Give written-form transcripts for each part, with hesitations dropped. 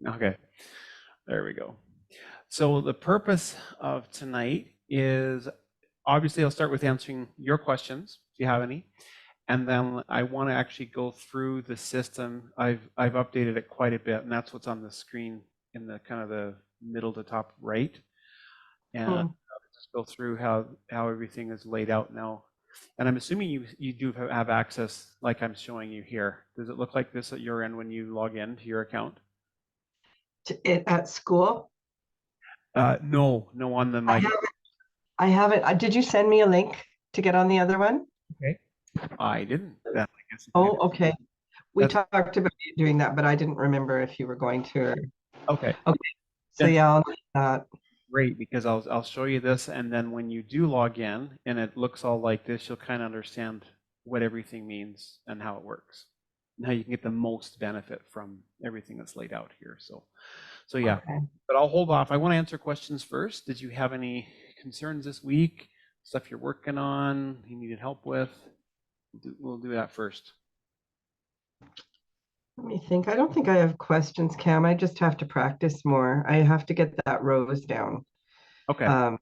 Okay, there we go. So the purpose of tonight is obviously I'll start with answering your questions if you have any, and then I want to actually go through the system. I've updated it quite a bit, and that's what's on the screen in the kind of the middle to top right. And I'll just go through how everything is laid out now. And I'm assuming you do have access like I'm showing you here. Does it look like this at your end when you log in to your account? At school? No, on the I mic. haven't. I haven't. Did you send me a link to get on the other one? Okay. I didn't. Then I guess if you Oh, okay. We that's talked about you doing that, but I didn't remember if you were going to. okay. Okay, so That's yeah, I'll do that. great because I'll show you this, and then when you do log in and it looks all like this, you'll kind of understand what everything means and how it works, and how you can get the most benefit from everything that's laid out here. So yeah, Okay. but I'll hold off. I want to answer questions first. Did you have any concerns this week? Stuff you're working on? You needed help with? We'll do that first. Let me think. I don't think I have questions, Cam. I just have to practice more. I have to get that rose down. Okay. Um,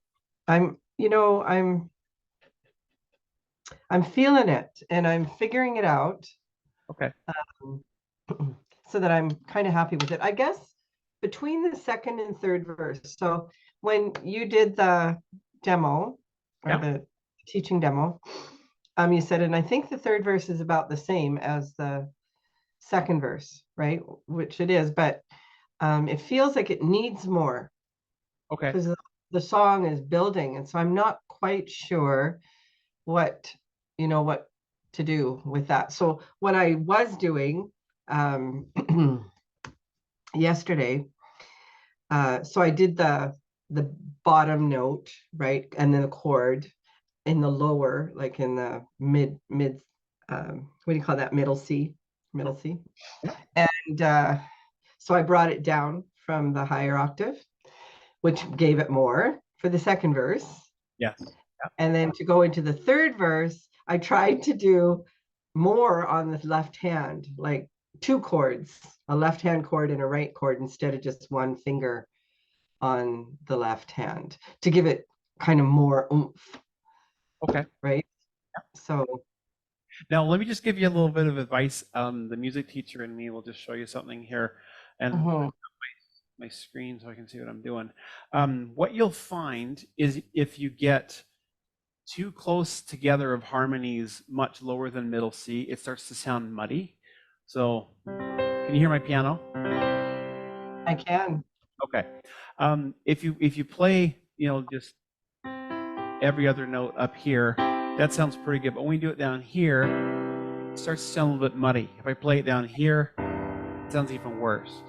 I'm feeling it and I'm figuring it out. Okay. um, so that I'm kind of happy with it. I guess between the second and third verse. So when you did the demo or Yeah. the teaching demo, you said, and I think the third verse is about the same as the second verse, right? Which it is, but it feels like it needs more Okay. because the song is building, and so I'm not quite sure what what to do with that. So what I was doing um, yesterday, so I did the bottom note, right, and then the chord in the lower, like in the mid, what do you call that? Middle C, Yeah. and so I brought it down from the higher octave, which gave it more for the second verse. Yes. And then to go into the third verse, I tried to do more on the left hand, like two chords, a left hand chord and a right chord, instead of just one finger on the left hand to give it kind of more oomph, Okay. right? So, Now, let me just give you a little bit of advice. The music teacher and me will just show you something here, and mhm. my screen so I can see what I'm doing. What you'll find is if you get too close together of harmonies much lower than middle C, it starts to sound muddy. So, can you hear my piano? I can. Okay. If you play, just every other note up here, that sounds pretty good. But when we do it down here, it starts to sound a little bit muddy. If I play it down here, it sounds even worse.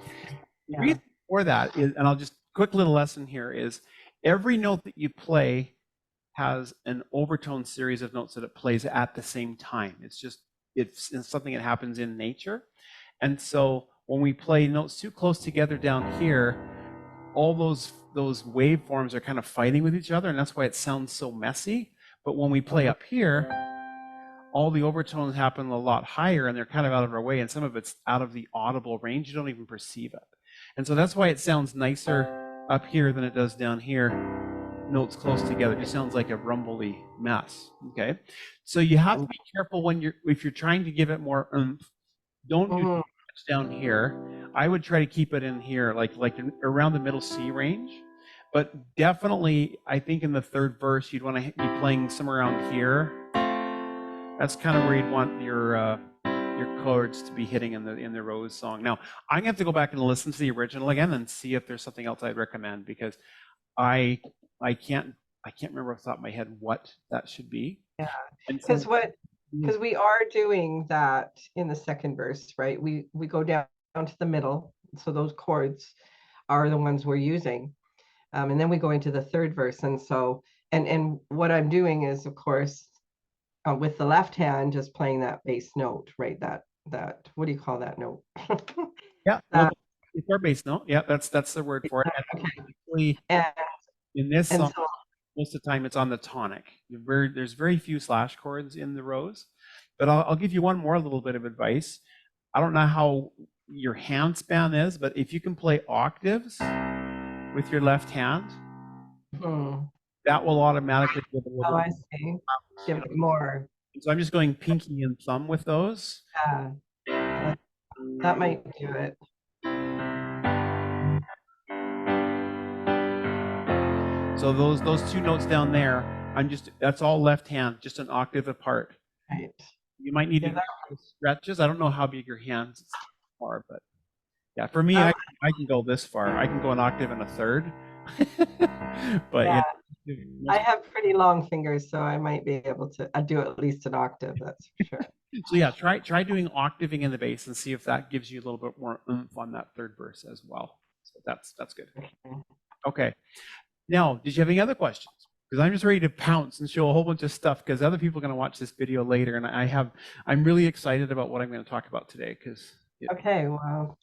The Yeah. reason for that is, and I'll just quick little lesson here is every note that you play has an overtone series of notes that it plays at the same time. It's something that happens in nature. And so when we play notes too close together down here, all those waveforms are kind of fighting with each other, and that's why it sounds so messy. But when we play up here, all the overtones happen a lot higher, and they're kind of out of our way, and some of it's out of the audible range. You don't even perceive it. And so that's why it sounds nicer up here than it does down here. Notes close together. It just sounds like a rumbly mess. Okay. So you have to be careful if you're trying to give it more oomph. Don't do too Mhm. much down here. I would try to keep it in here, like around the middle C range. But definitely, I think in the third verse, you'd want to be playing somewhere around here. That's kind of where you'd want your chords to be hitting in the Rose song. Now, I'm gonna have to go back and listen to the original again and see if there's something else I'd recommend because I I can't remember off the top of my head what that should be. Yeah. And Because since what because we are doing that in the second verse, right? We go down to the middle. So those chords are the ones we're using. And then we go into the third verse. And so, and what I'm doing is, of course, with the left hand, just playing that bass note, right? That what do you call that note? yeah, well, That, the chord bass note, yeah, that's the word for it. And okay. typically And in this and song, so most of the time it's on the tonic. There's very few slash chords in the Rose, but I'll give you one more little bit of advice. I don't know how your hand span is, but if you can play octaves with your left hand, that will automatically give a little Oh, bit. I see. Give it more. So I'm just going pinky and thumb with those. Yeah, that might do it. So those two notes down there, that's all left hand, just an octave apart. Right. You might need to do stretches. I don't know how big your hands are, but yeah, for me, I can go this far. I can go an octave and a third. But yeah, yeah, I have pretty long fingers, so I might be able to do at least an octave, that's for sure. So yeah, try doing octaving in the bass and see if that gives you a little bit more oomph on that third verse as well. So that's good. Okay. Now, did you have any other questions? Because I'm just ready to pounce and show a whole bunch of stuff because other people are going to watch this video later, and I'm really excited about what I'm going to talk about today. Because okay, well,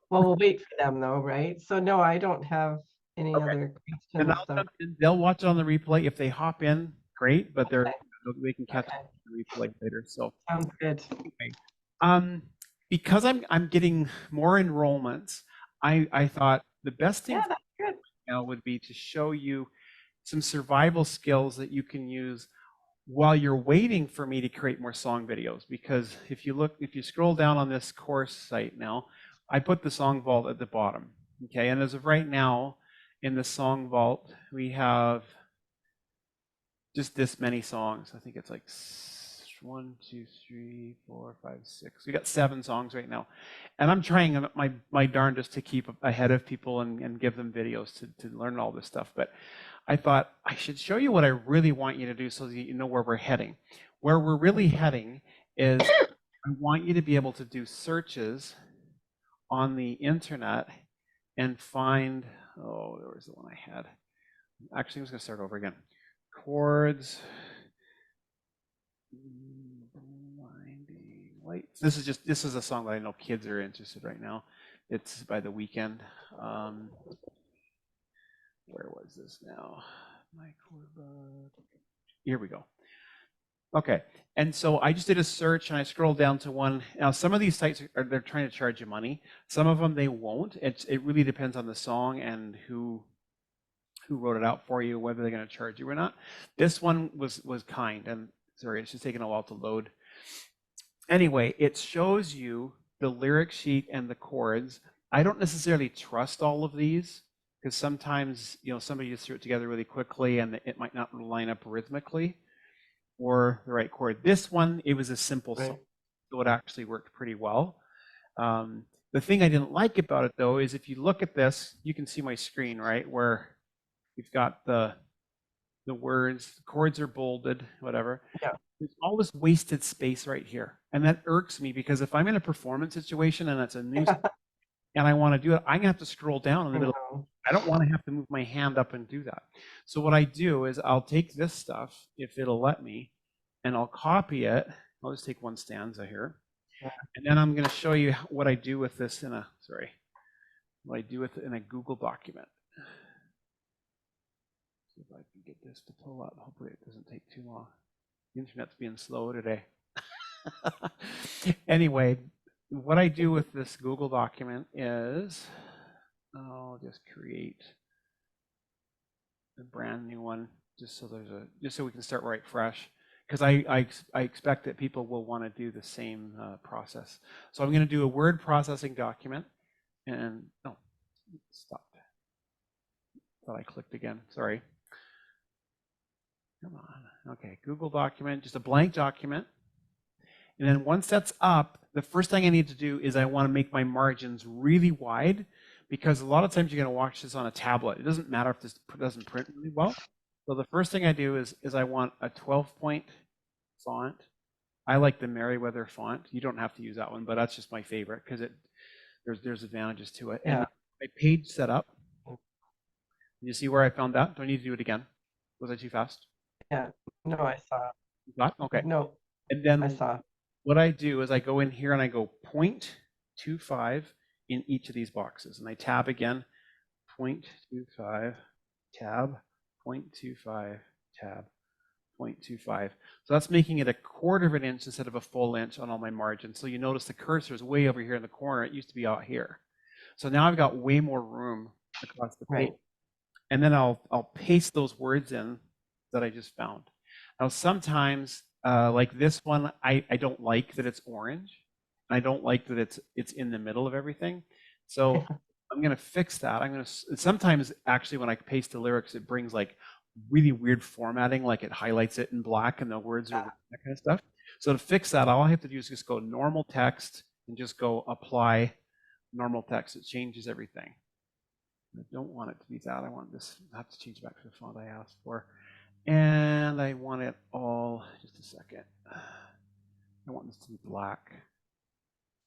we'll wait for them though, right? So no, I don't have any other and questions though. they'll watch it on the replay. If they hop in, great, but they can catch the replay later. So sounds good. Anyway, because I'm getting more enrollments, I thought the best thing that's good. now would be to show you some survival skills that you can use while you're waiting for me to create more song videos. Because if you scroll down on this course site now, I put the song vault at the bottom. Okay, and as of right now, in the song vault, we have just this many songs. I think it's like 1, 2, 3, 4, 5, 6. We got 7 songs right now, and I'm trying my darndest to keep ahead of people and give them videos to learn all this stuff. But I thought I should show you what I really want you to do so that you know where we're heading. Where we're really heading is I want you to be able to do searches on the internet and find, oh, there was the one I had. Actually, I was going to start over again. Chords. Blinding lights. This is a song that I know kids are interested right now. It's by The Weeknd. Where was this now? My chord book. Here we go. Okay, and so I just did a search and I scrolled down to one. Now some of these sites they're trying to charge you money. Some of them they won't. It really depends on the song and who wrote it out for you, whether they're going to charge you or not. This one was kind, and sorry, it's just taking a while to load. Anyway, it shows you the lyric sheet and the chords. I don't necessarily trust all of these because sometimes somebody just threw it together really quickly and it might not line up rhythmically or the right chord. This one, it was a simple song, so it actually worked pretty well. The thing I didn't like about it though is if you look at this, you can see my screen, right, where we've got the words, the chords are bolded, whatever. Yeah. There's all this wasted space right here. And that irks me because if I'm in a performance situation and it's a new and I want to do it, I'm gonna have to scroll down in the middle. I don't want to have to move my hand up and do that. So what I do is I'll take this stuff, if it'll let me, and I'll copy it. I'll just take one stanza here. Yeah. And then I'm going to show you what I do with this in a Google document. See if I can get this to pull up. Hopefully it doesn't take too long. The internet's being slow today. Anyway, what I do with this Google document is I'll just create a brand new one just so we can start right fresh, because I expect that people will want to do the same process. So I'm going to do a word processing document, and stop. Thought I clicked again. Sorry. Come on. Okay, Google document, just a blank document. And then once that's up, the first thing I need to do is I want to make my margins really wide, because a lot of times you're going to watch this on a tablet. It doesn't matter if this doesn't print really well. So the first thing I do is I want a 12-point font. I like the Merriweather font. You don't have to use that one, but that's just my favorite because there's advantages to it. Yeah. And my page setup. You see where I found that? Do I need to do it again? Was I too fast? Yeah. No, I saw. You got? Okay. No. And then I saw. What I do is I go in here and I go 0.25 in each of these boxes, and I tab again, 0.25, tab, 0.25, tab, 0.25. So that's making it 1/4 of an inch instead of a full inch on all my margins. So you notice the cursor is way over here in the corner. It used to be out here. So now I've got way more room across the page. Right. And then I'll paste those words in that I just found. Now sometimes, like this one, I don't like that it's orange. I don't like that it's in the middle of everything. So I'm gonna fix that. Sometimes actually when I paste the lyrics, it brings like really weird formatting, like it highlights it in black and the words are that kind of stuff. So to fix that, all I have to do is just go normal text and just go apply normal text. It changes everything. I don't want it to be that. I want this. I have to change back to the font I asked for. And I want it all, just a second. I want this to be black. I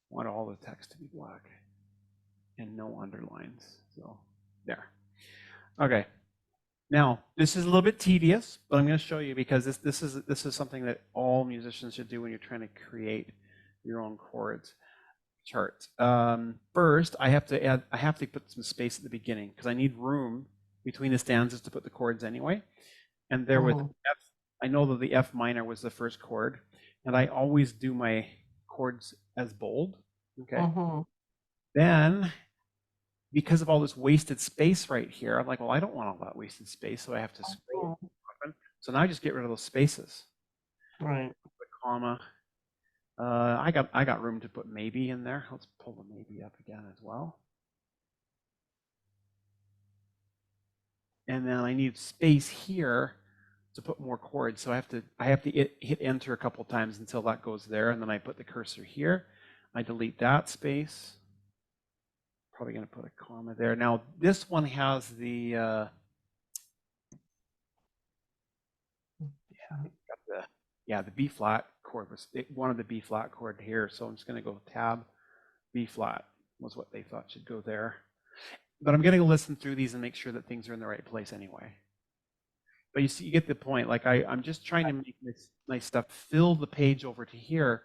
want all the text to be black and no underlines. So there. Okay. Now, this is a little bit tedious, but I'm going to show you because this is something that all musicians should do when you're trying to create your own chords charts. First, I have to put some space at the beginning because I need room between the stanzas to put the chords anyway. And there was F. I know that the F minor was the first chord, and I always do my chords as bold. Okay. Then, because of all this wasted space right here, I'm like, well, I don't want all that wasted space, so I have to scroll. So now I just get rid of those spaces. Right. Put comma. I got room to put maybe in there. Let's pull the maybe up again as well. And then I need space here to put more chords. So I have to hit enter a couple times until that goes there, and then I put the cursor here. I delete that space. Probably going to put a comma there. Now this one has the the B flat chord. One of the B flat chord here. So I'm just going to go tab B flat was what they thought should go there. But I'm going to listen through these and make sure that things are in the right place anyway. But you see, you get the point. Like I'm just trying to make this nice stuff fill the page over to here,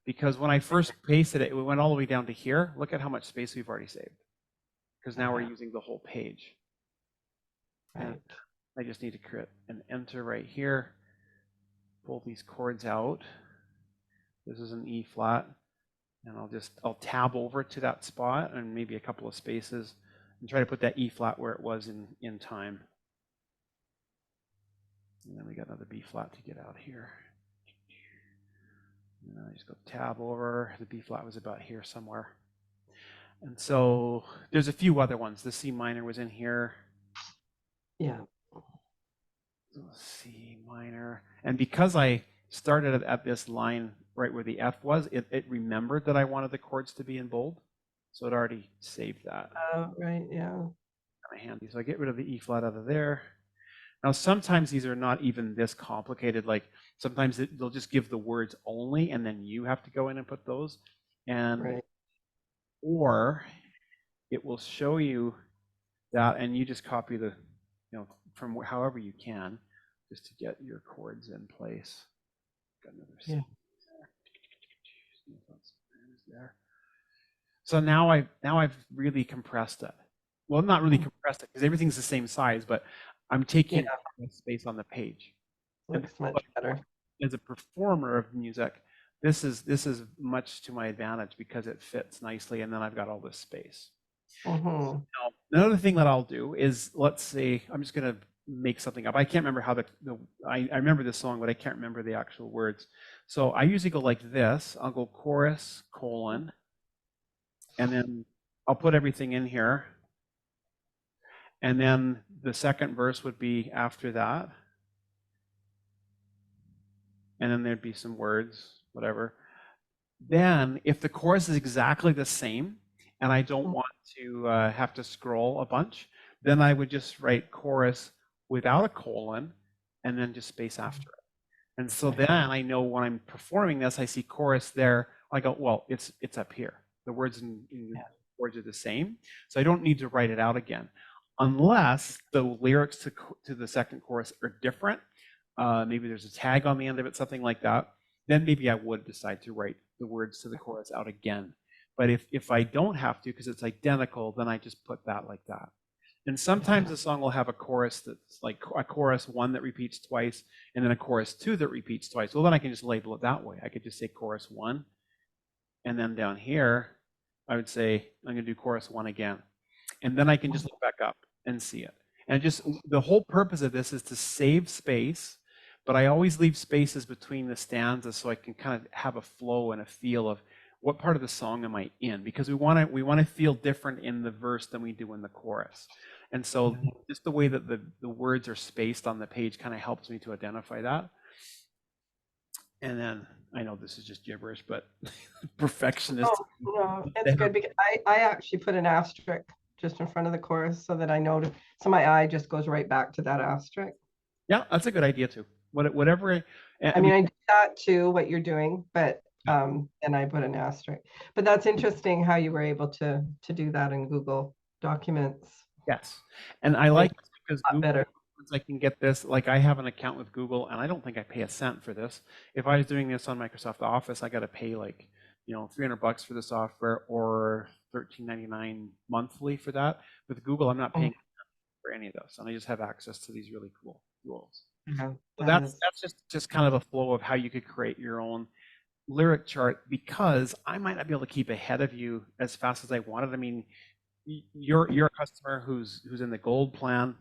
because when I first pasted it, it went all the way down to here. Look at how much space we've already saved, because now we're using the whole page. Right. And I just need to create an enter right here. Pull these chords out. This is an E flat, and I'll tab over to that spot and maybe a couple of spaces and try to put that E flat where it was in time. And then we got another B flat to get out here. And I just go tab over. The B flat was about here somewhere. And so there's a few other ones. The C minor was in here. Yeah. C minor. And because I started at this line right where the F was, it remembered that I wanted the chords to be in bold. So it already saved that. Oh, right, yeah. Kind of handy. So I get rid of the E flat out of there. Now, sometimes these are not even this complicated. Like sometimes they'll just give the words only, and then you have to go in and put those. And or it will show you that, and you just copy the, from however you can, just to get your chords in place. Got another C there. So now I've really compressed it. Well, not really compressed it because everything's the same size, but I'm taking space on the page. Looks much better. As a performer of music, this is much to my advantage because it fits nicely, and then I've got all this space. Now, another thing that I'll do is, let's say I'm just going to make something up. I can't remember how I remember this song, but I can't remember the actual words. So I usually go like this. I'll go chorus, colon, and then I'll put everything in here. And then the second verse would be after that. And then there'd be some words, whatever. Then if the chorus is exactly the same, and I don't want to have to scroll a bunch, then I would just write chorus without a colon and then just space after it. And so then I know when I'm performing this, I see chorus there. I go, well, it's up here. The words in words are the same. So I don't need to write it out again. Unless the lyrics to the second chorus are different. Maybe there's a tag on the end of it, something like that. Then maybe I would decide to write the words to the chorus out again. But if I don't have to, because it's identical, then I just put that like that. And sometimes the song will have a chorus that's like a chorus 1 that repeats twice, and then a chorus 2 that repeats twice. Well, then I can just label it that way. I could just say chorus 1, and then down here, I would say I'm going to do chorus 1 again. And then I can just look back up and see it. And just the whole purpose of this is to save space, but I always leave spaces between the stanzas so I can kind of have a flow and a feel of what part of the song am I in, because we want to feel different in the verse than we do in the chorus. And so just the way that the words are spaced on the page kind of helps me to identify that. And then I know this is just gibberish, but perfectionist. Oh, no, it's good because I actually put an asterisk just in front of the chorus so that I know so my eye just goes right back to that asterisk. Yeah, that's a good idea too. Whatever. I mean, I do that too, what you're doing, but and I put an asterisk. But that's interesting how you were able to do that in Google Documents. Yes, and I like this because Google, better. once I can get this, like I have an account with Google, and I don't think I pay a cent for this. If I was doing this on Microsoft Office, I got to pay like $300 for the software or $13.99 monthly for that. With Google, I'm not paying for any of this, and I just have access to these really cool tools. Yeah, So that's just kind of a flow of how you could create your own lyric chart, because I might not be able to keep ahead of you as fast as I wanted. I mean, you're a customer who's in the gold plan.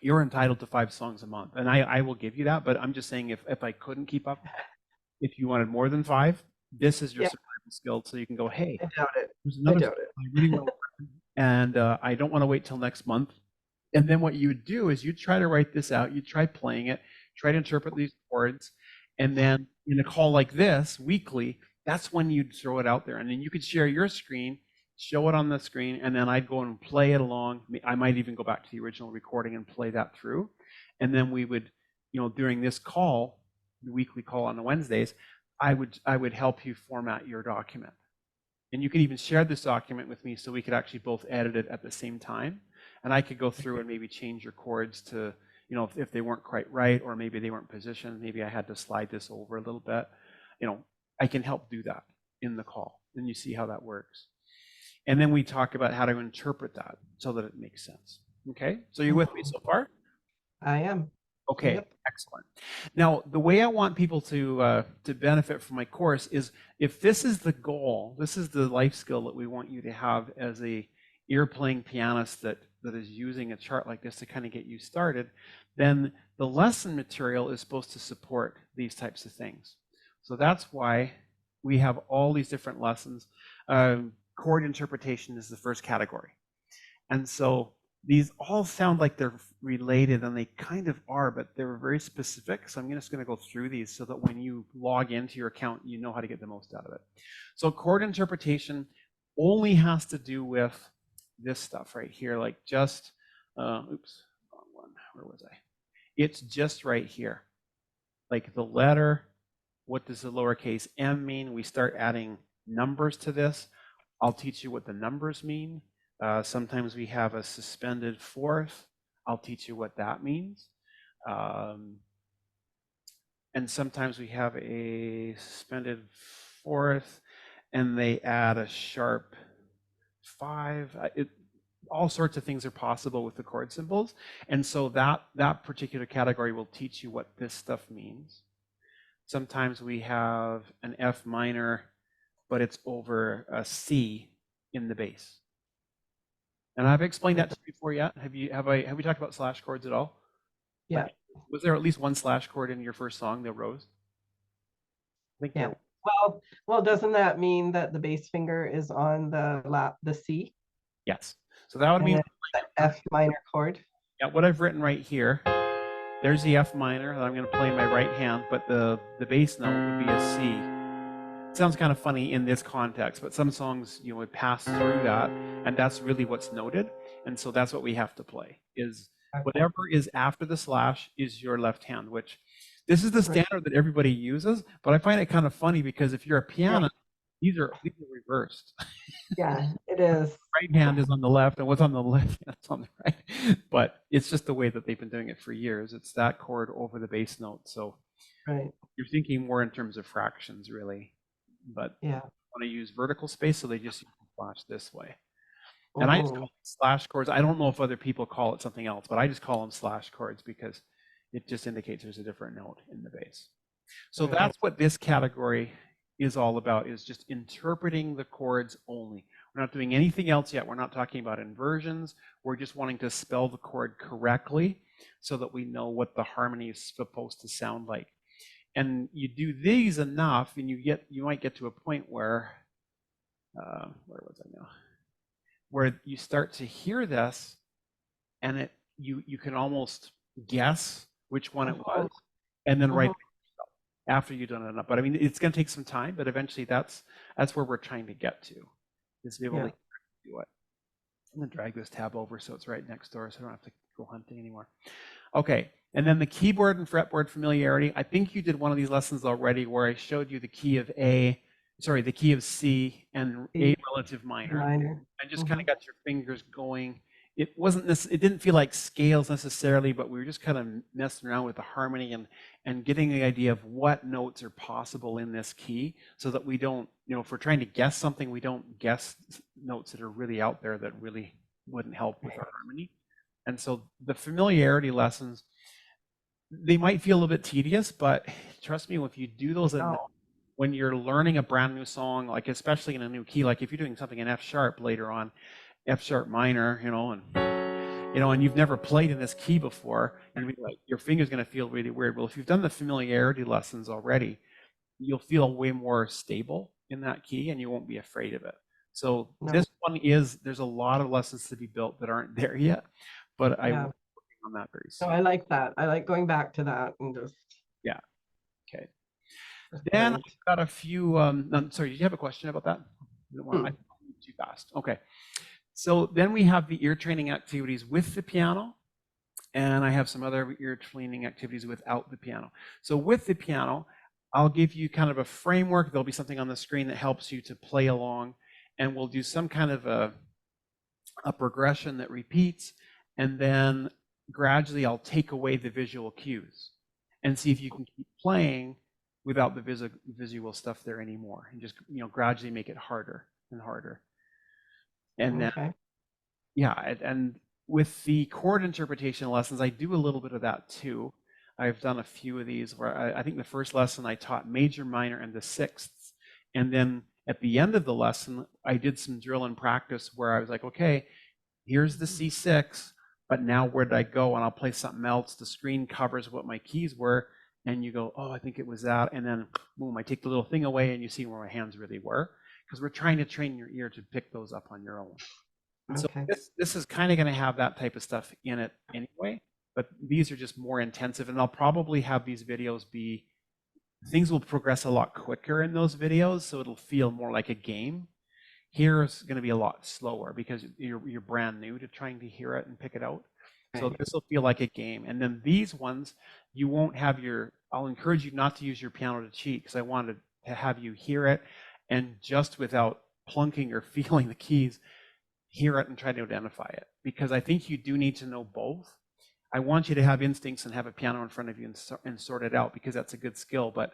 You're entitled to 5 songs a month, and I will give you that. But I'm just saying, if I couldn't keep up, if you wanted more than 5, this is your survival skill. So you can go, hey, I doubt it. there's another song I really want to learn, and I don't want to wait till next month. And then what you would do is you try to write this out, you try playing it, try to interpret these chords, and then in a call like this weekly, that's when you'd throw it out there. And then you could share your screen, show it on the screen, and then I'd go and play it along. I might even go back to the original recording and play that through. And then we would, during this call, the weekly call on the Wednesdays, I would help you format your document. And you could even share this document with me so we could actually both edit it at the same time. And I could go through and maybe change your chords to, if they weren't quite right, or maybe they weren't positioned, maybe I had to slide this over a little bit. I can help do that in the call. And you see how that works. And then we talk about how to interpret that so that it makes sense. Okay, so you're with me so far? I am. Okay, yep. Excellent. Now, the way I want people to benefit from my course is, if this is the goal, this is the life skill that we want you to have as a ear-playing pianist that is using a chart like this to kind of get you started, then the lesson material is supposed to support these types of things. So that's why we have all these different lessons. Chord interpretation is the first category. And so these all sound like they're related, and they kind of are, but they're very specific. So I'm just going to go through these so that when you log into your account, you know how to get the most out of it. So chord interpretation only has to do with this stuff right here, like just, oops, wrong one, where was I? It's just right here. Like the letter, what does the lowercase m mean? We start adding numbers to this. I'll teach you what the numbers mean. Sometimes we have a suspended fourth. I'll teach you what that means. And sometimes we have a suspended fourth and they add a sharp 5. All sorts of things are possible with the chord symbols. And so that particular category will teach you what this stuff means. Sometimes we have an F minor, but it's over a C in the bass. And I've explained that to you before yet. Have we talked about slash chords at all? Yeah. Like, was there at least one slash chord in your first song, The Rose? I think yeah. Well, doesn't that mean that the bass finger is on the C? Yes. So that would mean the F minor chord. Yeah, what I've written right here, there's the F minor that I'm going to play in my right hand, but the bass note would be a C. It sounds kind of funny in this context, but some songs, would pass through that, and that's really what's noted. And so that's what we have to play, is whatever is after the slash is your left hand, which this is the standard that everybody uses, but I find it kind of funny because if you're a pianist, these are reversed. Yeah, it is. Right hand is on the left, and what's on the left is on the right. But it's just the way that they've been doing it for years. It's that chord over the bass note. So you're thinking more in terms of fractions, really. But I want to use vertical space, so they just use the slash this way. And I just call Mhm. them slash chords. I don't know if other people call it something else, but I just call them slash chords because it just indicates there's a different note in the bass. So Right. that's what this category is all about, is just interpreting the chords only. We're not doing anything else yet. We're not talking about inversions. We're just wanting to spell the chord correctly so that we know what the harmony is supposed to sound like. And you do these enough, and you might get to a point where was I now? Where you start to hear this, and you can almost guess which one it was, Mhm. and then write Mhm. after you've done it enough. But I mean, it's going to take some time, but eventually that's where we're trying to get to, is to be able Yeah. to do it. I'm going to drag this tab over so it's right next door so I don't have to go hunting anymore. Okay, and then the keyboard and fretboard familiarity. I think you did one of these lessons already where I showed you the key of the key of C and A C relative minor. minor. I just kind of Mhm. got your fingers going. It wasn't this. It didn't feel like scales necessarily, but we were just kind of messing around with the harmony and getting the idea of what notes are possible in this key, so that we don't, if we're trying to guess something, we don't guess notes that are really out there that really wouldn't help with our harmony. And so the familiarity lessons, they might feel a little bit tedious, but trust me, if you do those enough, No. when you're learning a brand new song, like especially in a new key, like if you're doing something in F sharp later on, F sharp minor, and you've never played in this key before, you're gonna be like, your finger's going to feel really weird. Well, if you've done the familiarity lessons already, you'll feel way more stable in that key, and you won't be afraid of it. So No. this one there's a lot of lessons to be built that aren't there yet, but I will Yeah. be working on that very No, soon. I like that. I like going back to that and Yeah. Okay. just Then point. I've got a few. Sorry, did you have a question about that? I Hmm. moved too fast. Okay. So then we have the ear training activities with the piano, and I have some other ear training activities without the piano. So with the piano, I'll give you kind of a framework. There'll be something on the screen that helps you to play along, and we'll do some kind of a progression that repeats, and then gradually I'll take away the visual cues and see if you can keep playing without the visual stuff there anymore, and just gradually make it harder and harder. And then Okay. and with the chord interpretation lessons, I do a little bit of that too. I've done a few of these where I think the first lesson I taught major, minor, and the sixths, and then at the end of the lesson I did some drill and practice where I was like, okay, here's the C6, but now where did I go? And I'll play something else. The screen covers what my keys were, and you go, oh, I think it was that. And then boom, I take the little thing away and you see where my hands really were, because we're trying to train your ear to pick those up on your own. And so Okay. this is kind of going to have that type of stuff in it anyway, but these are just more intensive, and I'll probably have these videos be, things will progress a lot quicker in those videos, so it'll feel more like a game. Here it's going to be a lot slower because you're brand new to trying to hear it and pick it out. So Right. this will feel like a game. And then these ones, you won't have I'll encourage you not to use your piano to cheat, because I wanted to have you hear it and just without plunking or feeling the keys, hear it and try to identify it. Because I think you do need to know both. I want you to have instincts and have a piano in front of you and sort it out, because that's a good skill. But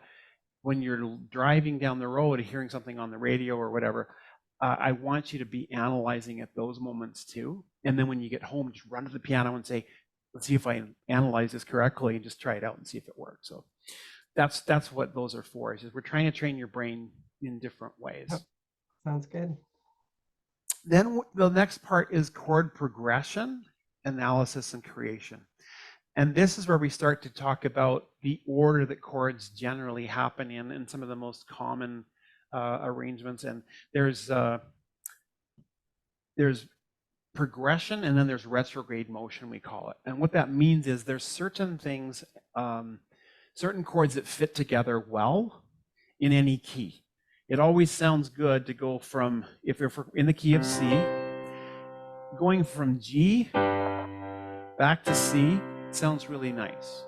when you're driving down the road, hearing something on the radio or whatever, I want you to be analyzing at those moments too. And then when you get home, just run to the piano and say, let's see if I analyze this correctly, and just try it out and see if it works. So that's what those are for. Is we're trying to train your brain in different ways. Yep. Sounds good. Then the next part is chord progression, analysis, and creation. And this is where we start to talk about the order that chords generally happen in, and some of the most common arrangements. And there's progression, and then there's retrograde motion, we call it. And what that means is there's certain things, certain chords that fit together well in any key. It always sounds good to go from, if you're in the key of C, going from G back to C sounds really nice.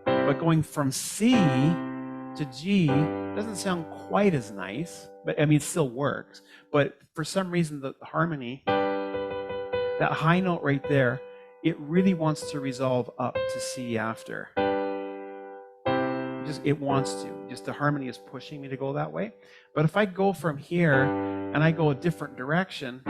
But going from C to G doesn't sound quite as nice, but I mean, it still works. But for some reason, the harmony, that high note right there, it really wants to resolve up to C after. It wants to. just the harmony is pushing me to go that way. But if I go from here and I go a different direction,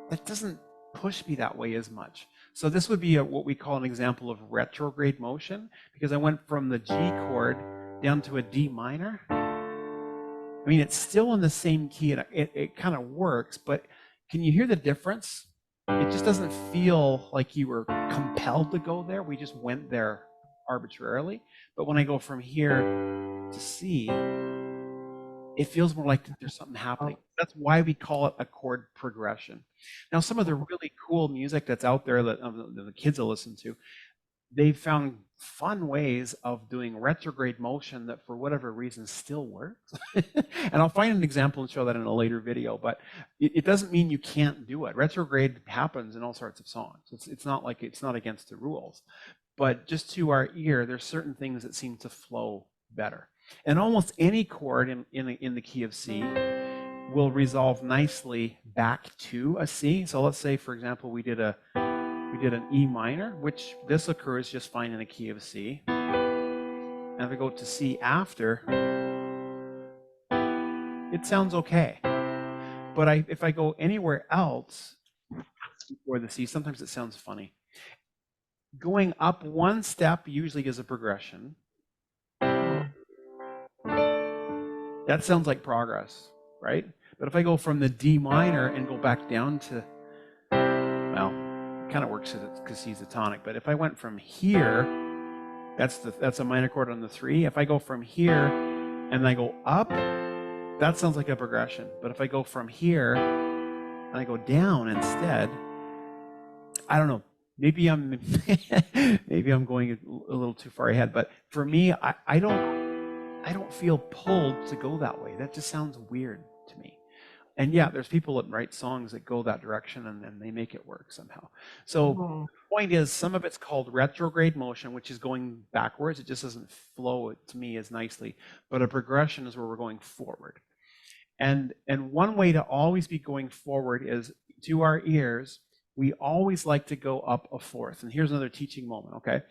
that doesn't push me that way as much. So this would be what we call an example of retrograde motion, because I went from the G chord down to a D minor. I mean, it's still in the same key, and it kind of works, but can you hear the difference? It just doesn't feel like you were compelled to go there. We just went there arbitrarily. But when I go from here to C, it feels more like there's something happening. That's why we call it a chord progression. Now, some of the really cool music that's out there that the kids will listen to, they've found fun ways of doing retrograde motion that for whatever reason still works. And I'll find an example and show that in a later video, but it doesn't mean you can't do it. Retrograde happens in all sorts of songs. It's not like it's not against the rules, but just to our ear, there's certain things that seem to flow better. And almost any chord in the key of C will resolve nicely back to a C. So let's say, for example, we did an E minor, which this occurs just fine in the key of C. And if I go to C after, it sounds okay. But if I go anywhere else before the C, sometimes it sounds funny. Going up one step usually is a progression. That sounds like progress, right? But if I go from the D minor and go back down to, well, it kind of works because C's a tonic. But if I went from here, that's a minor chord on the 3. If I go from here and I go up, that sounds like a progression. But if I go from here and I go down instead, I don't know. Maybe I'm going a little too far ahead. But for me, I don't feel pulled to go that way. That just sounds weird to me. And yeah, there's people that write songs that go that direction and they make it work somehow. So the point is, some of it's called retrograde motion, which is going backwards. It just doesn't flow to me as nicely. But a progression is where we're going forward. And one way to always be going forward is, to our ears, we always like to go up a fourth. And here's another teaching moment, okay?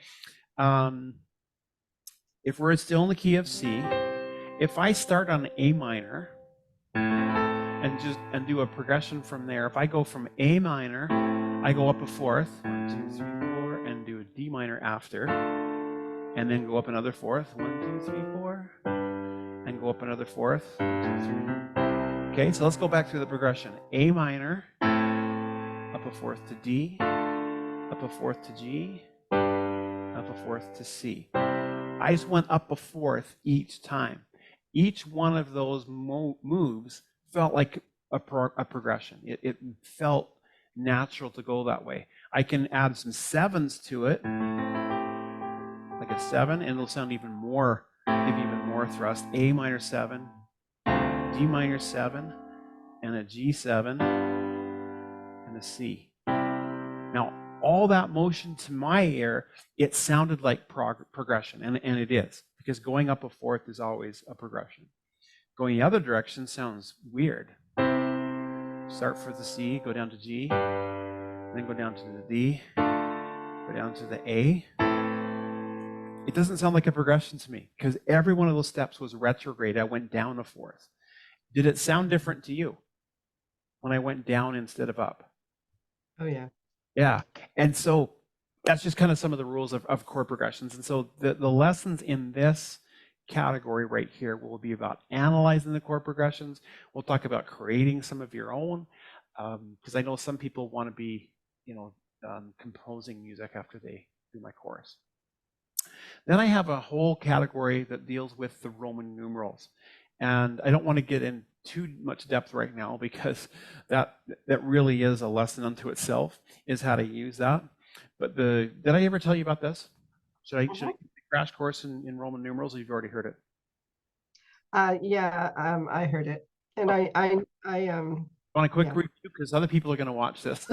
If we're still in the key of C, if I start on A minor and do a progression from there, if I go from A minor, I go up a fourth, 1, 2, 3, 4, and do a D minor after, and then go up another fourth, 1, 2, 3, 4, and go up another fourth, 1, 2, 3. Okay, so let's go back through the progression. A minor, up a fourth to D, up a fourth to G, up a fourth to C. I just went up a fourth each time. Each one of those moves felt like a progression. It felt natural to go that way. I can add some 7s to it, like a 7, and it'll sound even more, give even more thrust. A minor 7, D minor 7, and a G7, and a C. Now, all that motion to my ear, it sounded like progression, and it is, because going up a fourth is always a progression. Going the other direction sounds weird. Start for the C, go down to G, then go down to the D, go down to the A. It doesn't sound like a progression to me, because every one of those steps was retrograde. I went down a fourth. Did it sound different to you when I went down instead of up? Oh, yeah. Yeah, and so that's just kind of some of the rules of chord progressions. And so the lessons in this category right here will be about analyzing the chord progressions. We'll talk about creating some of your own, because I know some people want to be, composing music after they do my course. Then I have a whole category that deals with the Roman numerals. And I don't want to get in too much depth right now, because that really is a lesson unto itself, is how to use that. But did I ever tell you about this? Should I give a crash course in Roman numerals, or you've already heard it? Yeah, I heard it, and I Want a quick review, because other people are going to watch this.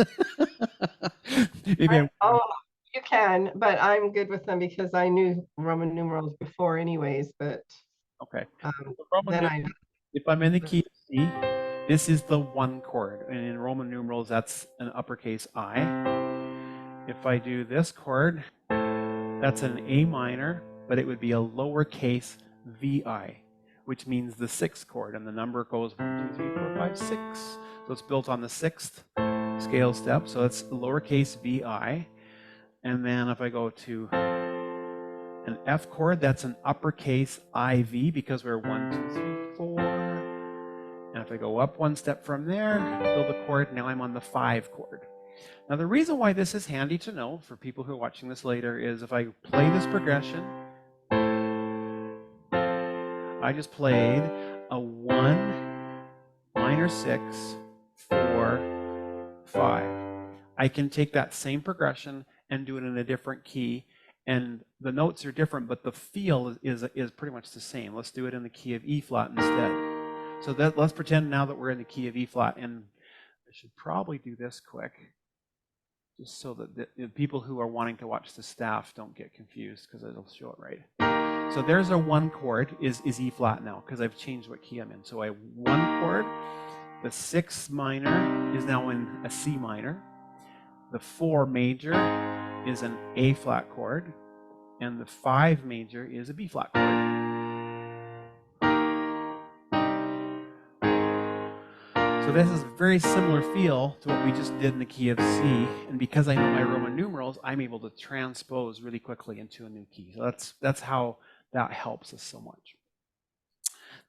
You can, but I'm good with them because I knew Roman numerals before, anyways. But okay. then if I'm in the key of C, this is the 1 chord, and in Roman numerals, that's an uppercase I. If I do this chord, that's an A minor, but it would be a lowercase VI, which means the sixth chord, and the number goes 1, 2, 3, 4, 5, 6. So it's built on the sixth scale step. So it's lowercase VI. And then if I go to an F chord, that's an uppercase IV because we're 1, 2, 3, 4. And if I go up one step from there, build a chord, now I'm on the 5 chord. Now the reason why this is handy to know for people who are watching this later is if I play this progression, I just played a 1, minor 6, 4, 5. I can take that same progression and do it in a different key, and the notes are different, but the feel is pretty much the same. Let's do it in the key of E flat instead. So let's pretend now that we're in the key of E flat, and I should probably do this quick, just so that the people who are wanting to watch the staff don't get confused, because it'll show it right. So there's a 1 chord is E flat now, because I've changed what key I'm in. So I have 1 chord, the 6 minor is now in a C minor, the 4 major is an A flat chord, and the 5 major is a B flat chord. So this is a very similar feel to what we just did in the key of C, and because I know my Roman numerals, I'm able to transpose really quickly into a new key. So that's how that helps us so much.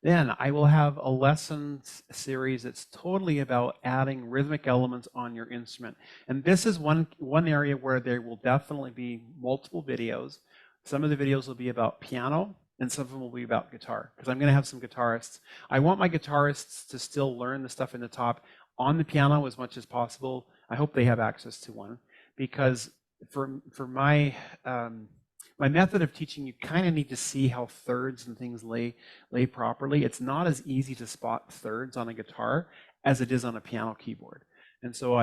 Then I will have a lesson series that's totally about adding rhythmic elements on your instrument. And this is one area where there will definitely be multiple videos. Some of the videos will be about piano, and some of them will be about guitar, because I'm going to have some guitarists. I want my guitarists to still learn the stuff in the top on the piano as much as possible. I hope they have access to one, because for my my method of teaching, you kind of need to see how thirds and things lay properly. It's not as easy to spot thirds on a guitar as it is on a piano keyboard. And so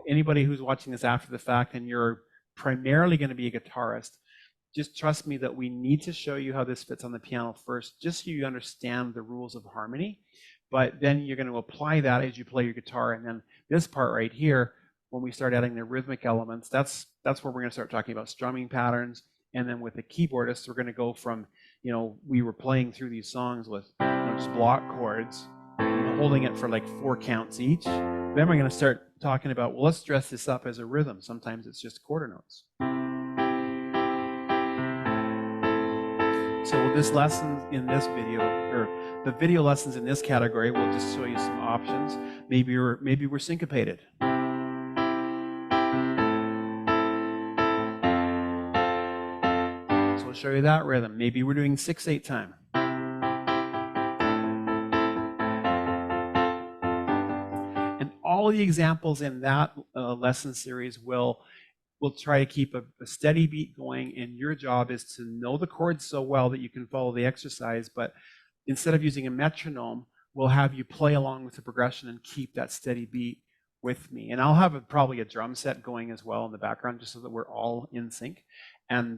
anybody who's watching this after the fact and you're primarily going to be a guitarist, just trust me that we need to show you how this fits on the piano first, just so you understand the rules of harmony. But then you're going to apply that as you play your guitar. And then this part right here, when we start adding the rhythmic elements, that's where we're going to start talking about strumming patterns. And then with the keyboardist, we're going to go from, we were playing through these songs with just block chords, holding it for like 4 counts each. Then we're going to start talking about, well, let's dress this up as a rhythm. Sometimes it's just quarter notes. So this lesson in this video, or the video lessons in this category, will just show you some options. Maybe we're syncopated. So I'll show you that rhythm. Maybe we're doing 6/8 time. And all of the examples in that lesson series will try to keep a steady beat going, and your job is to know the chords so well that you can follow the exercise, but instead of using a metronome, we'll have you play along with the progression and keep that steady beat with me. And I'll have probably a drum set going as well in the background, just so that we're all in sync, and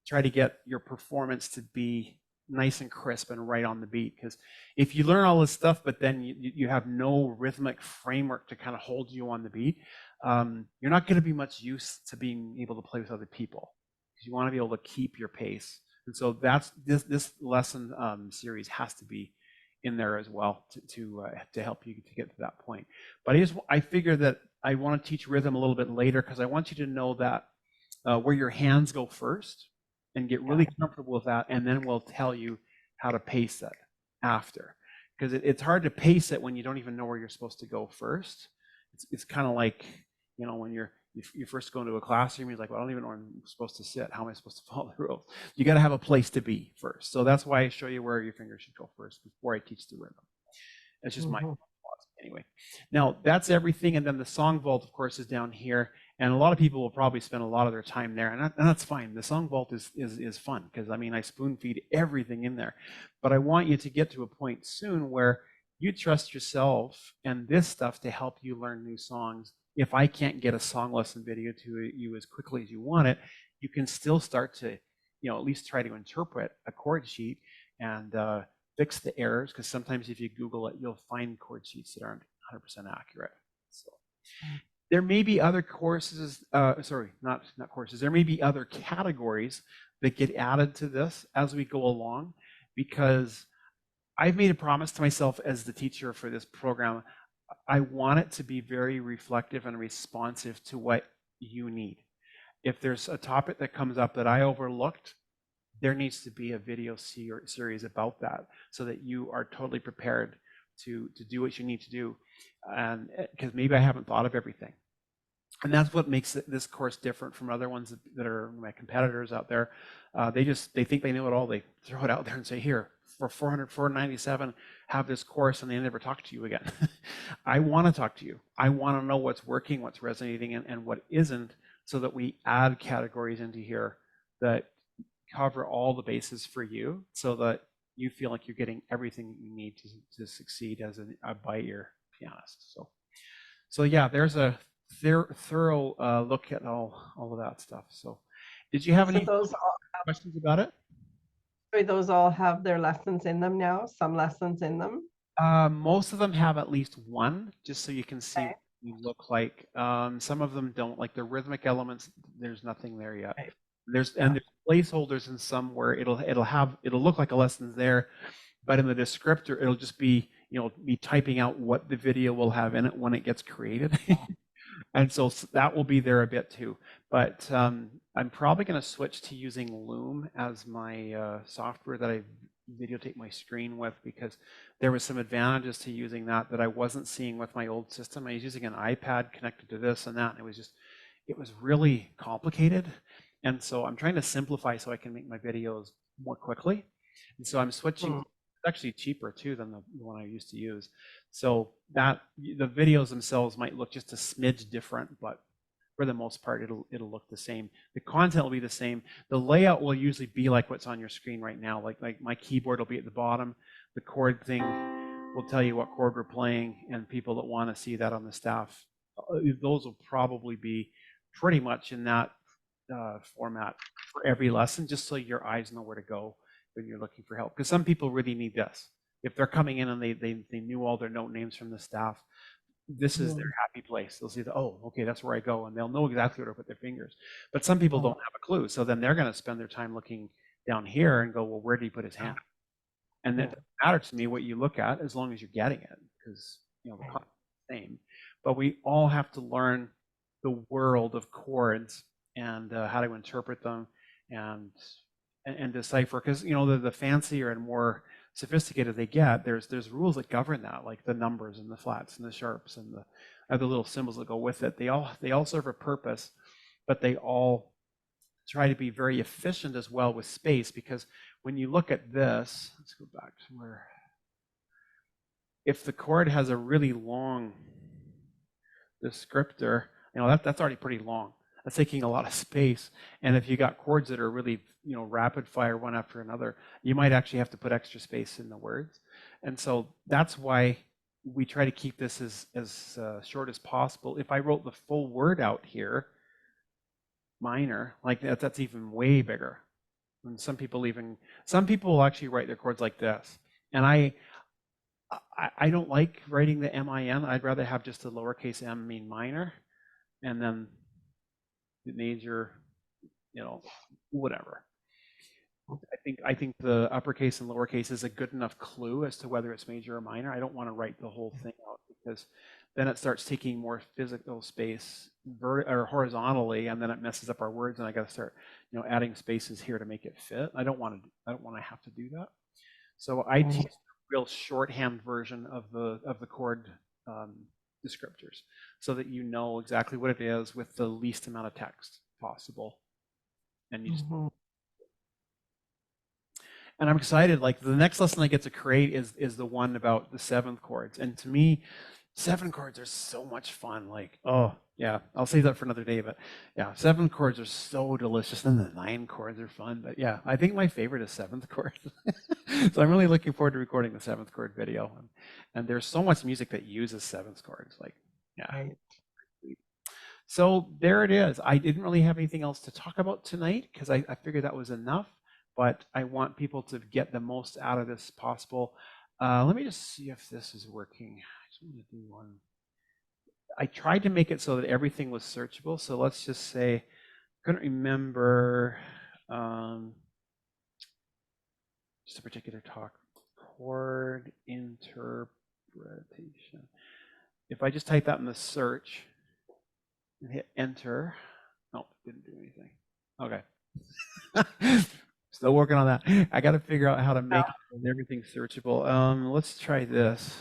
try to get your performance to be nice and crisp and right on the beat. Because if you learn all this stuff, but then you have no rhythmic framework to kind of hold you on the beat, you're not going to be much use to being able to play with other people, because you want to be able to keep your pace. And so that's this lesson series has to be in there as well to help you to get to that point. But I figure that I want to teach rhythm a little bit later, because I want you to know that where your hands go first, and get really comfortable with that, and then we'll tell you how to pace it after. Because it's hard to pace it when you don't even know where you're supposed to go first. It's kind of like, when you first go into a classroom, you're like, well, I don't even know where I'm supposed to sit. How am I supposed to follow the rules? You got to have a place to be first. So that's why I show you where your fingers should go first before I teach the rhythm. That's just my thoughts. Anyway, now that's everything. And then the song vault, of course, is down here. And a lot of people will probably spend a lot of their time there. And that's fine. The song vault is fun, because, I spoon feed everything in there. But I want you to get to a point soon where you trust yourself and this stuff to help you learn new songs. If I can't get a song lesson video to you as quickly as you want it, you can still start to, at least try to interpret a chord sheet and fix the errors, because sometimes if you Google it, you'll find chord sheets that aren't 100% accurate. So there may be other courses, not courses, there may be other categories that get added to this as we go along, because I've made a promise to myself as the teacher for this program. I want it to be very reflective and responsive to what you need. If there's a topic that comes up that I overlooked, there needs to be a video series about that so that you are totally prepared to do what you need to do. And because maybe I haven't thought of everything. And that's what makes this course different from other ones that are my competitors out there. They think they know it all. They throw it out there and say, here, for $497, have this course, and they never talk to you again. I want to talk to you. I want to know what's working, what's resonating, and what isn't, so that we add categories into here that cover all the bases for you, so that you feel like you're getting everything that you need to succeed as a by-ear pianist. So yeah, there's a thorough look at all of that stuff. So did you have any questions about it? Those all have their lessons in them now, some lessons in them? Most of them have at least one, just so you can see what you look like. Some of them don't, like the rhythmic elements, there's nothing there yet. Right. There's placeholders in some where it'll look like a lesson's there, but in the descriptor, it'll just be, me typing out what the video will have in it when it gets created. And so that will be there a bit too. But I'm probably going to switch to using Loom as my software that I videotape my screen with, because there was some advantages to using that I wasn't seeing with my old system. I was using an iPad connected to this and that, and it was really complicated. And so I'm trying to simplify so I can make my videos more quickly. And so I'm switching. It's actually cheaper too than the one I used to use. So that the videos themselves might look just a smidge different, but for the most part, it'll look the same. The content will be the same. The layout will usually be like what's on your screen right now. Like my keyboard will be at the bottom. The chord thing will tell you what chord we're playing, and people that want to see that on the staff, those will probably be pretty much in that format for every lesson, just so your eyes know where to go when you're looking for help. Because some people really need this. If they're coming in and they knew all their note names from the staff, this is their happy place. They'll see okay, that's where I go, and they'll know exactly where to put their fingers. But some people don't have a clue, so then they're going to spend their time looking down here and go, well, where did he put his hand? And it doesn't matter to me what you look at, as long as you're getting it, because the content is the same. But we all have to learn the world of chords and how to interpret them and decipher, because the fancier and more sophisticated they get, there's rules that govern that, like the numbers and the flats and the sharps and the other little symbols that go with it. They all serve a purpose, but they all try to be very efficient as well with space, because when you look at this, let's go back to where, if the chord has a really long descriptor, that's already pretty long. That's taking a lot of space. And if you got chords that are really, rapid fire one after another, you might actually have to put extra space in the words. And so that's why we try to keep this as short as possible. If I wrote the full word out here, minor, like that's even way bigger. And some people will actually write their chords like this. And I don't like writing the MIN. I'd rather have just a lowercase m mean minor, and then the major, whatever. I think the uppercase and lowercase is a good enough clue as to whether it's major or minor. I don't want to write the whole thing out, because then it starts taking more physical space or horizontally, and then it messes up our words, and I got to start, adding spaces here to make it fit. I don't want to have to do that. So I teach the real shorthand version of the chord descriptors, so that you know exactly what it is with the least amount of text possible. And you just and I'm excited. Like, the next lesson I get to create is the one about the seventh chords. And to me, 7 chords are so much fun. Like, oh yeah, I'll save that for another day. But yeah, 7 chords are so delicious. And the 9 chords are fun. But yeah, I think my favorite is 7th chord. So I'm really looking forward to recording the 7th chord video. And there's so much music that uses 7th chords. Like, yeah. Right. So there it is. I didn't really have anything else to talk about tonight, because I figured that was enough. But I want people to get the most out of this possible. Let me just see if this is working. I just want to do one. I tried to make it so that everything was searchable. So let's just say, I couldn't remember. just a particular talk. Chord interpretation. If I just type that in the search and hit enter, no, didn't do anything. Okay. Still working on that. I got to figure out how to make everything searchable. Let's try this.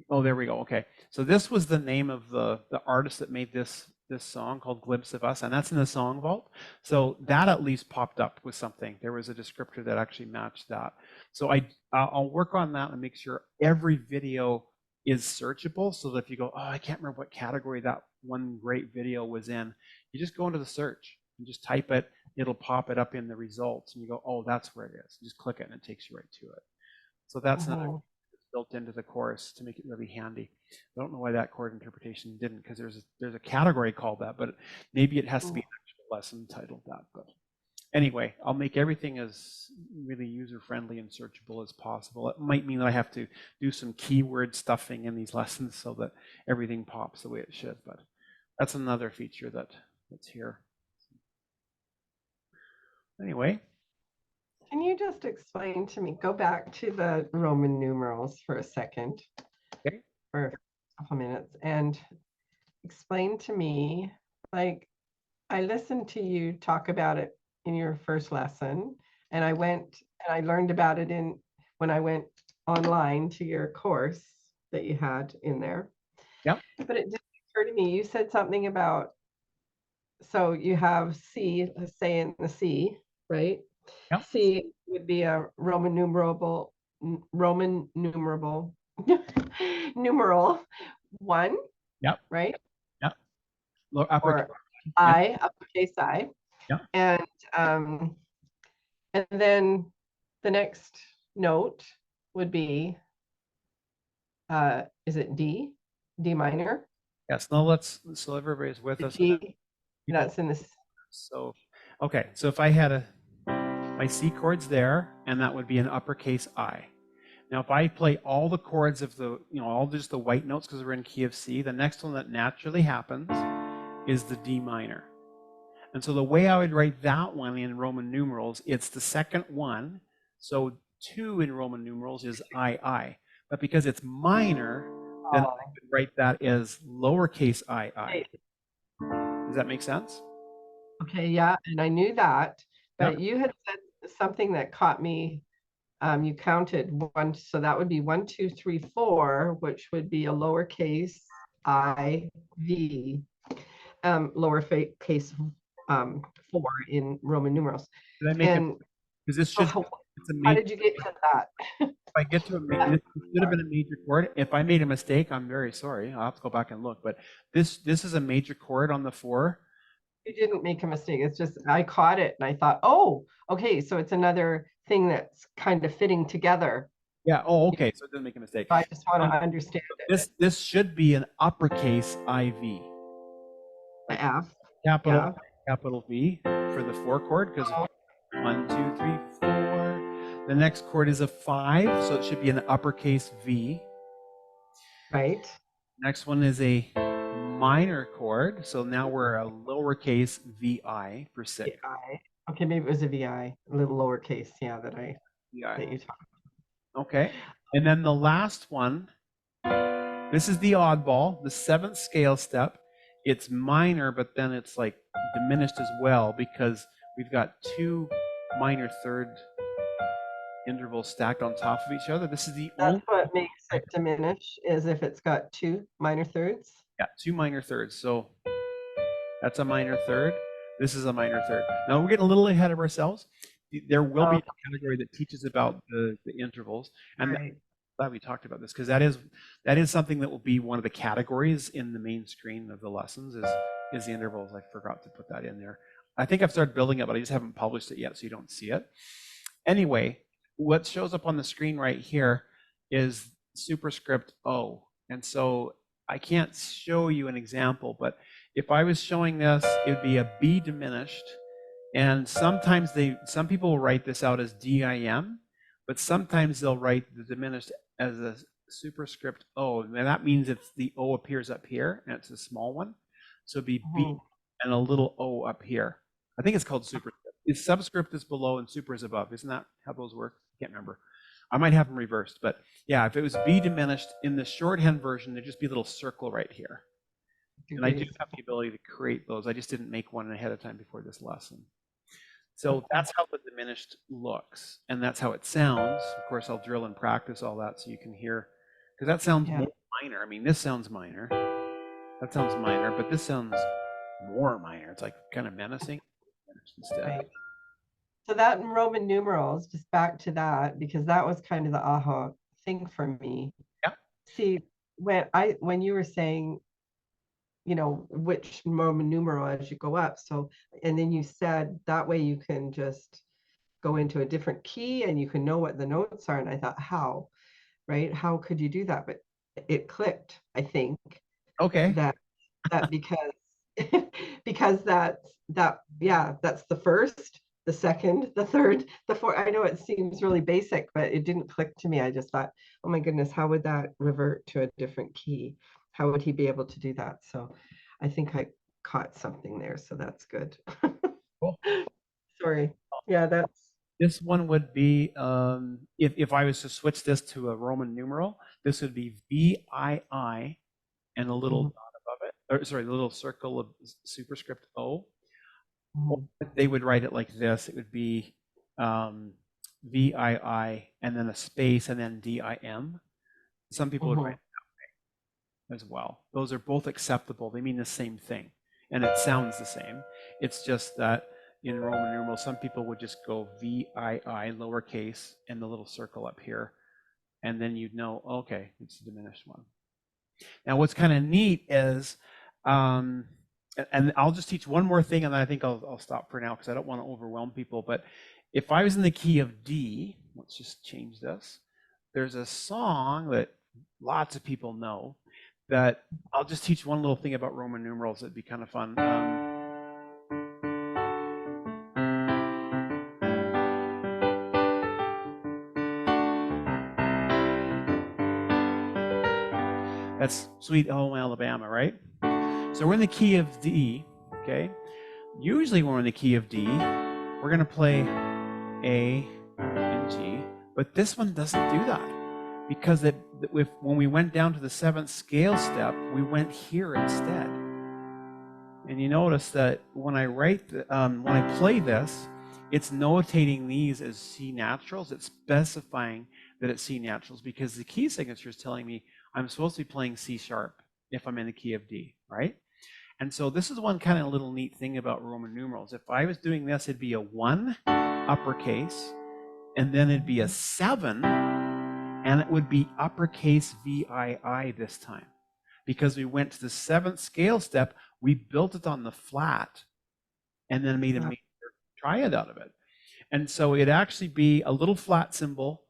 Oh, there we go. Okay. So this was the name of the artist that made this song called Glimpse of Us, and that's in the song vault. So that at least popped up with something. There was a descriptor that actually matched that. So I'll work on that and make sure every video is searchable, so that if you go, oh, I can't remember what category that one great video was in, you just go into the search and just type it. It'll pop it up in the results, and you go, oh, that's where it is. You just click it and it takes you right to it. So that's another built into the course to make it really handy. I don't know why that chord interpretation didn't, because there's a category called that, but maybe it has to be an actual lesson titled that. But anyway, I'll make everything as really user-friendly and searchable as possible. It might mean that I have to do some keyword stuffing in these lessons so that everything pops the way it should, but that's another feature that's here. Anyway. Can you just explain to me, go back to the Roman numerals for a second, okay, for a couple minutes, and explain to me, like, I listened to you talk about it in your first lesson, and I went and I learned about it when I went online to your course that you had in there. Yeah. But it didn't occur to me, you said something about, so you have C, let's say in the C, right? Yep. C would be a Roman numeral numeral 1. Yep. Right? Yep. Uppercase. Or I, uppercase I. Yep. And then the next note would be, is it D? D minor? Yes. No, so everybody's with us. G, that's in this. So, okay. So if I had my C chords there, and that would be an uppercase I. Now, if I play all the chords of all just the white notes because we're in key of C, the next one that naturally happens is the D minor. And so the way I would write that one in Roman numerals, it's the second one. So 2 in Roman numerals is I. But because it's minor, then I would write that as lowercase I. Does that make sense? Okay, yeah, and I knew that, but you had said something that caught me. You counted 1, so that would be 1, 2, 3, 4, which would be a lowercase I V, lowercase 4 in Roman numerals. Did I make it? Because this should. How did you get to that? If I get to this should have been a major chord. If I made a mistake, I'm very sorry. I'll have to go back and look. But this is a major chord on the 4. You didn't make a mistake. It's just I caught it and I thought, oh, okay, so it's another thing that's kind of fitting together. Yeah. Oh, okay. So it didn't make a mistake. I just want to understand it. This should be an uppercase IV. Like F. Capital V for the 4 chord, because 1, 2, 3, 4. The next chord is a 5, so it should be an uppercase V. Right. Next one is a minor chord, so now we're a lowercase VI for 6. VI. Okay, maybe it was a VI, a little lowercase, yeah, that you talked about. Okay, and then the last one, this is the oddball, the 7th scale step. It's minor, but then it's like diminished as well, because we've got 2 minor third intervals stacked on top of each other. This is the only. That's what makes it diminish, is if it's got 2 minor thirds. Yeah, 2 minor thirds. So that's a minor third. This is a minor third. Now we're getting a little ahead of ourselves. There will be a category that teaches about the intervals, and I'm glad we talked about this, because that is something that will be one of the categories in the main screen of the lessons is the intervals. I forgot to put that in there. I think I've started building it, but I just haven't published it yet, so you don't see it. Anyway, what shows up on the screen right here is superscript O, and so I can't show you an example, but if I was showing this, it would be a B diminished. And sometimes some people will write this out as DIM, but sometimes they'll write the diminished as a superscript O. And that means it's the O appears up here, and it's a small one. So it'd be B and a little O up here. I think it's called superscript. is subscript is below and super is above. Isn't that how those work? Can't remember. I might have them reversed, but yeah, if it was B diminished in the shorthand version, there'd just be a little circle right here. And I do have the ability to create those. I just didn't make one ahead of time before this lesson. So that's how the diminished looks, and that's how it sounds. Of course, I'll drill and practice all that so you can hear, because that sounds more minor. I mean, this sounds minor. That sounds minor, but this sounds more minor. It's like kind of menacing instead. Right. So that in Roman numerals, just back to that, because that was kind of the aha thing for me. Yeah. See, when you were saying, you know, which Roman numeral as you go up, so, and then you said that way you can just go into a different key and you can know what the notes are. And I thought, how, right? How could you do that? But it clicked, I think. Okay. That because because that's the first, the second, the third, the fourth. I know it seems really basic, but it didn't click to me. I just thought, oh my goodness, how would that revert to a different key? How would he be able to do that? So I think I caught something there. So that's good. Cool. Sorry. Yeah, this one would be, if I was to switch this to a Roman numeral, this would be VII and a little dot above it, or sorry, the little circle of superscript O. They would write it like this. It would be VII and then a space and then DIM. Some people would write it that way as well. Those are both acceptable. They mean the same thing, and it sounds the same. It's just that in Roman numerals, some people would just go VII lowercase and the little circle up here, and then you'd know, okay, it's the diminished one. Now, what's kind of neat is, and I'll just teach one more thing, and then I think I'll stop for now because I don't want to overwhelm people. But if I was in the key of D, let's just change this. There's a song that lots of people know that I'll just teach one little thing about Roman numerals. It'd be kind of fun. That's Sweet Home Alabama, right? So we're in the key of D, okay? Usually when we're in the key of D, we're going to play A and G, but this one doesn't do that because when we went down to the 7th scale step, we went here instead. And you notice that when I when I play this, it's notating these as C naturals. It's specifying that it's C naturals because the key signature is telling me I'm supposed to be playing C sharp if I'm in the key of D, right? And so this is one kind of little neat thing about Roman numerals. If I was doing this, it'd be a 1 uppercase, and then it'd be a 7, and it would be uppercase VII this time. Because we went to the 7th scale step, we built it on the flat, and then made a major triad out of it. And so it'd actually be a little flat symbol,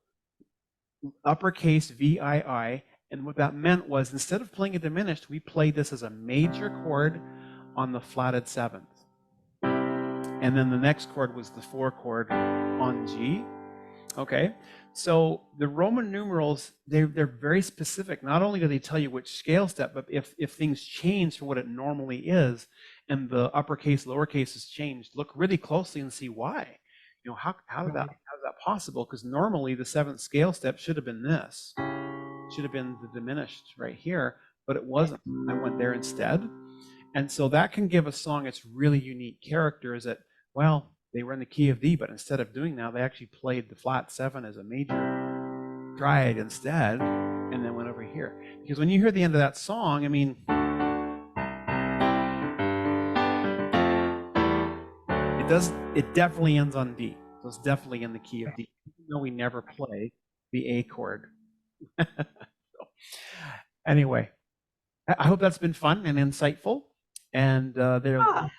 uppercase VII, and what that meant was instead of playing a diminished, we played this as a major chord on the flatted 7th. And then the next chord was the 4 chord on G. Okay, so the Roman numerals, they're very specific. Not only do they tell you which scale step, but if things change from what it normally is, and the uppercase, lowercase has changed, look really closely and see why. You know, how is that possible? Because normally the 7th scale step should have been this. Should have been the diminished right here, but it wasn't. I went there instead. And so that can give a song its really unique character, is that, well, they were in the key of D, but instead of doing that, they actually played the flat 7 as a major triad instead, and then went over here. Because when you hear the end of that song, I mean, it definitely ends on D. So it's definitely in the key of D, even though we never play the A chord. So, anyway, I hope that's been fun and insightful. And there'll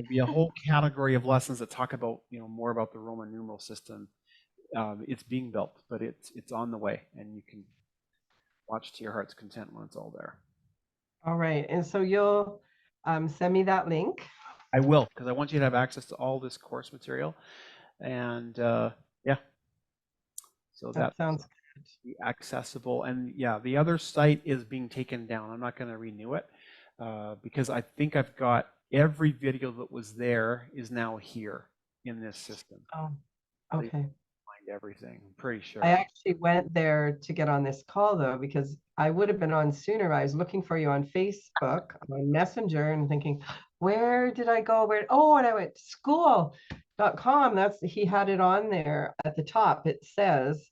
be a whole category of lessons that talk about, more about the Roman numeral system. It's being built, but it's on the way, and you can watch to your heart's content when it's all there. All right, and so you'll send me that link. I will, because I want you to have access to all this course material, and yeah. So that sounds good. Accessible, and yeah, the other site is being taken down. I'm not going to renew it because I think I've got every video that was there is now here. in this system. Oh, So you okay. can find everything, I'm pretty sure. I actually went there to get on this call though, because I would have been on sooner. I was looking for you on Facebook, on Messenger, and thinking, where did I go? Oh, and I went school.com. He had it on there at the top. It says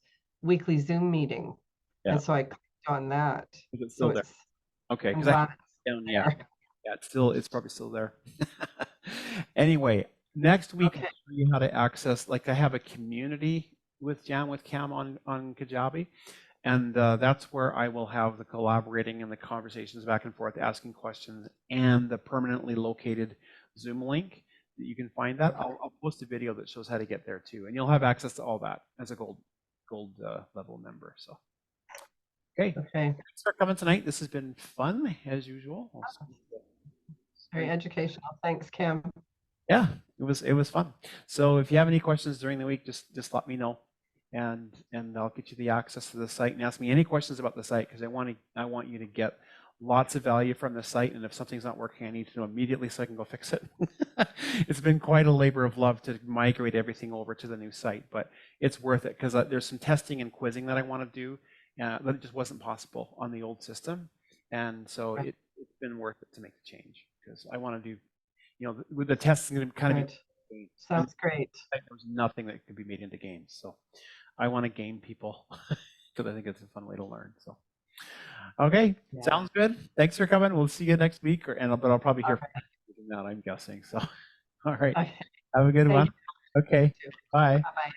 weekly Zoom meeting. Yeah. And so I clicked on that. Is it So still there? Okay, I'm because I glad down, it's yeah. there. Yeah, it's probably still there. Anyway, next week Okay. I'll show you how to access, like I have a community with Jam with Cam on Kajabi, and that's where I will have the collaborating and the conversations back and forth, asking questions, and the permanently located Zoom link that you can find that. I'll post a video that shows how to get there too, and you'll have access to all that as a gold level member. So, okay. Okay. Thanks for coming tonight. This has been fun as usual. Very educational. Thanks, Kim. Yeah, it was fun. So if you have any questions during the week, just let me know, and I'll get you the access to the site and ask me any questions about the site, because I want you to get lots of value from the site, and if something's not working, I need to know immediately so I can go fix it. It's been quite a labor of love to migrate everything over to the new site, but it's worth it because there's some testing and quizzing that I want to do that it just wasn't possible on the old system, and so it's been worth it to make the change, because I want to do, with the tests going to kind of be, Sounds great. there's nothing that could be made into games, so I want to game people because I think it's a fun way to learn. So, okay, sounds good. Thanks for coming. We'll see you next week, but I'll probably hear from you now, I'm guessing. So, all right, Okay. have a good one. Okay, bye. Bye-bye.